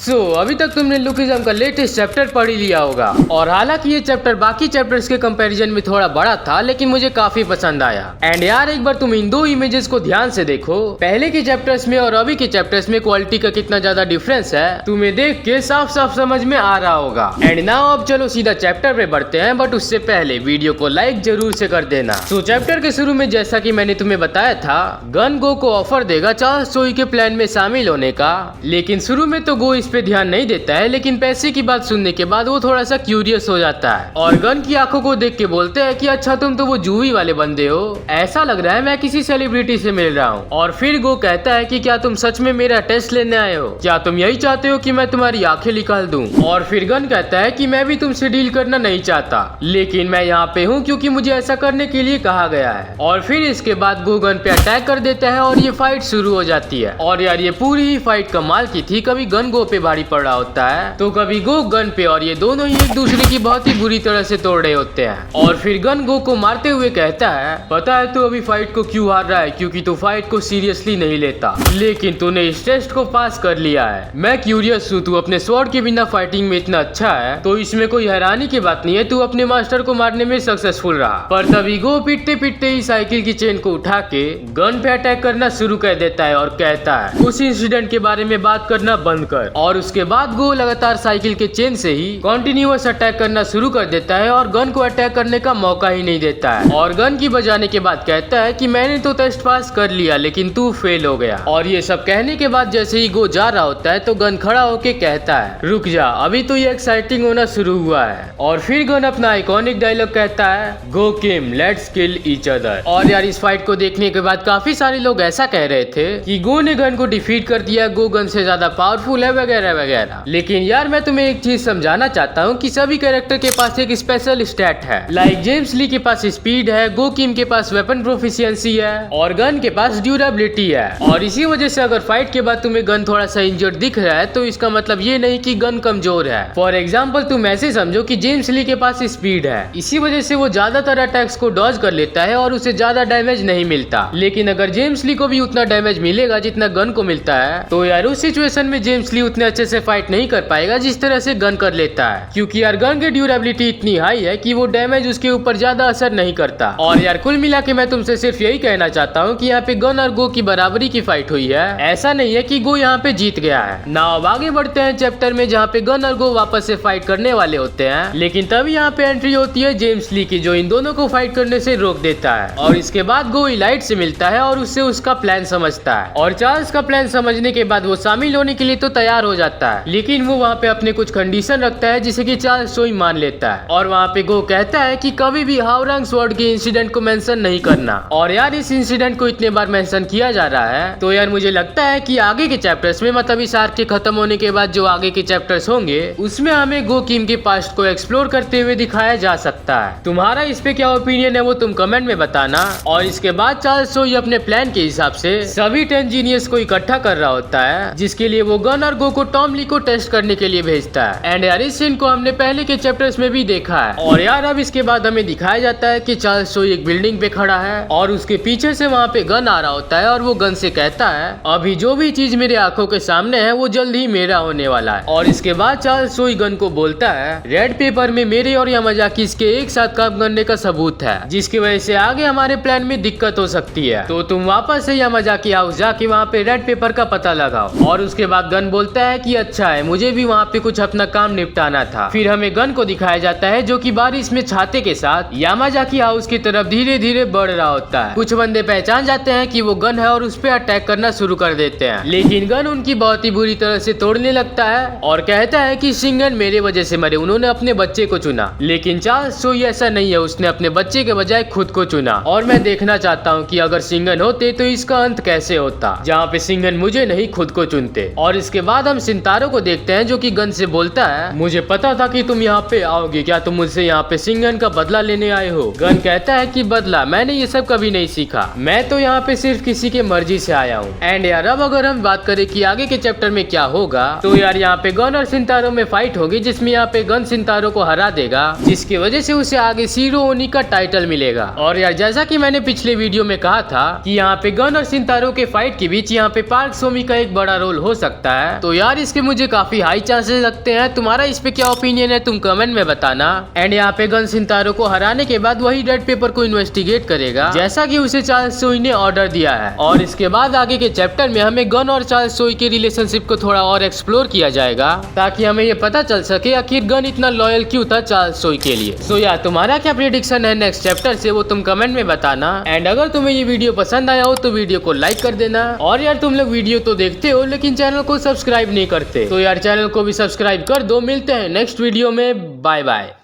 अभी तक तुमने लुकिज्म का लेटेस्ट चैप्टर पढ़ ही लिया होगा और हालांकि ये चैप्टर बाकी चैप्टर्स के कंपैरिजन में थोड़ा बड़ा था लेकिन मुझे काफी पसंद आया। एंड यार एक बार तुम इन दो इमेजेस को ध्यान से देखो, पहले के चैप्टर्स में और अभी के चैप्टर्स में क्वालिटी का कितना ज्यादा डिफरेंस है तुम्हें देख के साफ साफ समझ में आ रहा होगा। एंड नाउ अब चलो सीधा चैप्टर पे बढ़ते हैं, बट उससे पहले वीडियो को लाइक जरूर से कर देना। तो चैप्टर के शुरू में जैसा कि मैंने तुम्हें बताया था, गन गो को ऑफर देगा चार्ल्स सोई के प्लान में शामिल होने का, लेकिन शुरू में तो गो इस पे ध्यान नहीं देता है, लेकिन पैसे की बात सुनने के बाद वो थोड़ा सा क्यूरियस हो जाता है और गन की आंखों को देख के बोलते हैं कि अच्छा तुम तो वो जूही वाले बंदे हो, ऐसा लग रहा है मैं किसी सेलिब्रिटी से मिल रहा हूँ। और फिर गो कहता है कि क्या तुम सच में मेरा टेस्ट लेने आए हो, क्या तुम यही चाहते हो कि मैं तुम्हारी आंखें निकाल दूं? और फिर गन कहता है कि मैं भी तुमसे डील करना नहीं चाहता, लेकिन मैं यहाँ पे हूँ क्योंकि मुझे ऐसा करने के लिए कहा गया है। और फिर इसके बाद गो गन पे अटैक कर देता है और ये फाइट शुरू हो जाती है। और यार ये पूरी ही फाइट कमाल की थी, कभी गन गो पे भारी पड़ रहा होता है तो कभी गो गन पे, और ये दोनों ही एक दूसरे की बहुत ही बुरी तरह से तोड़ रहे होते हैं। और फिर गन गो को मारते हुए कहता है पता है तू अभी फाइट को क्यों हार रहा है, क्योंकि तू फाइट को सीरियसली नहीं लेता, लेकिन तूने इस टेस्ट को पास कर लिया है। मैं क्यूरियस हूँ, तू अपने स्वॉर्ड के बिना फाइटिंग में इतना अच्छा है तो इसमें कोई हैरानी की बात नहीं है, तू अपने मास्टर को मारने में सक्सेसफुल रहा। पर तभी गो पिटते पिटते ही साइकिल की चेन को उठा के गन पे अटैक करना शुरू कर देता है और कहता है उस इंसिडेंट के बारे में बात करना बंद कर। और उसके बाद गो लगातार साइकिल के चेन से ही कॉन्टिन्यूअस अटैक करना शुरू कर देता है और गन को अटैक करने का मौका ही नहीं देता है। और गन की बजाने के बाद कहता है कि मैंने तो टेस्ट पास कर लिया लेकिन तू फेल हो गया। और ये सब कहने के बाद जैसे ही गो जा रहा होता है तो गन खड़ा होके कहता है रुक जा, अभी तो ये एक्साइटिंग होना शुरू हुआ है। और फिर गन अपना आइकॉनिक डायलॉग कहता है गो किम लेट्स किल ईच अदर। और यार इस फाइट को देखने के बाद काफी सारे लोग ऐसा कह रहे थे कि गो ने गन को डिफीट कर दिया, गो गन से ज्यादा पावरफुल है वगैरह वगैरह। लेकिन यार मैं तुम्हें एक चीज समझाना चाहता हूँ कि सभी कैरेक्टर के पास एक स्पेशल स्टैट है। लाइक जेम्स ली के पास स्पीड है, गो किम के पास वेपन प्रोफिशिएंसी है और गन के पास ड्यूरेबिलिटी है। और इसी वजह से अगर फाइट के बाद तुम्हें गन थोड़ा सा इंजर्ड दिख रहा है तो इसका मतलब ये नहीं कि गन कमजोर है। फॉर एग्जाम्पल तुम ऐसे समझो कि जेम्स ली के पास स्पीड है, इसी वजह से वो ज्यादातर अटैक्स को डॉज कर लेता है और उसे ज्यादा डैमेज नहीं मिलता। लेकिन अगर जेम्स ली को भी उतना डैमेज मिलेगा जितना गन को मिलता है तो यार उस सिचुएशन में जेम्स ली उतने अच्छे से फाइट नहीं कर पाएगा जिस तरह से गन कर लेता है, क्योंकि यार गन की ड्यूरेबिलिटी इतनी हाई है कि वो डैमेज उसके ऊपर ज्यादा असर नहीं करता। और यार कुल मिला के मैं तुमसे सिर्फ यही कहना चाहता हूँ कि यहाँ पे गन और गो की बराबरी की फाइट हुई है, ऐसा नहीं है कि गो यहाँ पे जीत गया है ना। अब आगे बढ़ते हैं चैप्टर में जहाँ पे गन और गो वापस से फाइट करने वाले होते हैं, लेकिन तभी यहाँ पे एंट्री होती है जेम्स ली की, जो इन दोनों को फाइट करने से रोक देता है। और इसके बाद गो इलाइट से मिलता है और उससे उसका प्लान समझता है। और चार्ल्स का प्लान समझने के बाद वो शामिल होने के लिए तो तैयार हो जाता है, लेकिन वो वहाँ पे अपने कुछ कंडीशन रखता है जिसे कि चार्ल्स सोई मान लेता है। और वहाँ पे गो कहता है कि कभी भी हाओरंग स्वॉर्ड के इंसिडेंट को मेंशन नहीं करना। और यार इस इंसिडेंट को इतने बार मेंशन किया जा रहा है तो यार मुझे लगता है कि आगे के चैप्टर्स में, मतलब इस आर्क के खत्म होने के बाद जो आगे के चैप्टर्स होंगे उसमें हमें गो किम के पास्ट को एक्सप्लोर करते हुए दिखाया जा सकता है। तुम्हारा इस पे क्या ओपिनियन है वो तुम कमेंट में बताना। और इसके बाद चार्ल्स सोई अपने प्लान के हिसाब से सभी 10 जीनियस को इकट्ठा कर रहा होता है, जिसके लिए वो गन और गो को टॉम ली को टेस्ट करने के लिए भेजता है। एंड यार इस सीन को हमने पहले के चैप्टर्स में भी देखा है। और यार अब इसके बाद हमें दिखाया जाता है कि चार्ल्स सोई एक बिल्डिंग पे खड़ा है और उसके पीछे से वहाँ पे गन आ रहा होता है और वो गन से कहता है अभी जो भी चीज मेरे आंखों के सामने है वो जल्द ही मेरा होने वाला है। और इसके बाद चार्ल्स सोई गन को बोलता है रेड पेपर में मेरे और यामाजाकी के एक साथ काम करने का सबूत है, जिसकी वजह से आगे हमारे प्लान में दिक्कत हो सकती है, तो तुम वापस से यामाजाकी हाउस जाके वहाँ पे रेड पेपर का पता लगाओ। और उसके बाद गन बोलता है कि अच्छा है, मुझे भी वहाँ पे कुछ अपना काम निपटाना था। फिर हमें गन को दिखाया जाता है जो कि बारिश में छाते के साथ यामाजाकी हाउस की तरफ धीरे धीरे बढ़ रहा होता है। कुछ बंदे पहचान जाते हैं कि वो गन है और उस पर अटैक करना शुरू कर देते हैं, लेकिन गन उनकी बहुत ही बुरी तरह से तोड़ने लगता है और कहता है कि शिंगन मेरे वजह से मरे, उन्होंने अपने बच्चे को चुना। लेकिन चार्ल्स सोई ऐसा नहीं है, उसने अपने बच्चे के बजाय खुद को चुना। और मैं देखना चाहता हूँ कि अगर शिंगन होते तो इसका अंत कैसे होता, जहाँ पे शिंगन मुझे नहीं खुद को चुनते। और इसके बाद हम सिंतारो को देखते हैं जो कि गन से बोलता है मुझे पता था कि तुम यहाँ पे आओगे, क्या तुम मुझसे यहाँ पे शिंगन का बदला लेने आए हो? गन कहता है कि बदला, मैंने ये सब कभी नहीं सीखा, मैं तो यहाँ पे सिर्फ किसी के मर्जी से आया हूँ। एंड यार अब अगर हम बात करें कि आगे के चैप्टर में क्या होगा, तो यार यहाँ पे गन और सिंतारो में फाइट होगी, जिसमें यहाँ पे गन सिंतारो को हरा देगा, जिसकी वजह से उसे आगे शीरो ओनी का टाइटल मिलेगा। और यार जैसा कि मैंने पिछले वीडियो में कहा था कि यहाँ पे गन और सिंतारो के फाइट के बीच यहाँ पे पार्क सोमी का एक बड़ा रोल हो सकता है, तो यार यार इसके मुझे काफी हाई चांसेस लगते हैं। तुम्हारा इस पे क्या ओपिनियन है तुम कमेंट में बताना। एंड यहाँ पे गन सिंतारो को हराने के बाद वही डेड पेपर को इन्वेस्टिगेट करेगा जैसा कि उसे चार्ल्स सोई ने ऑर्डर दिया है। और इसके बाद आगे के चैप्टर में हमें गन और चार्ल्स सोई के रिलेशनशिप को थोड़ा और एक्सप्लोर किया जाएगा ताकि हमें ये पता चल सके आखिर गन इतना लॉयल क्यों था चार्ल्स सोई के लिए। सो यार तुम्हारा क्या प्रेडिक्शन है नेक्स्ट चैप्टर से वो तुम कमेंट में बताना। एंड अगर तुम्हें ये वीडियो पसंद आया हो तो वीडियो को लाइक कर देना। और यार तुम लोग वीडियो तो देखते हो लेकिन चैनल को सब्सक्राइब नहीं करते, तो यार चैनल को भी सब्सक्राइब कर दो। मिलते हैं नेक्स्ट वीडियो में, बाय बाय।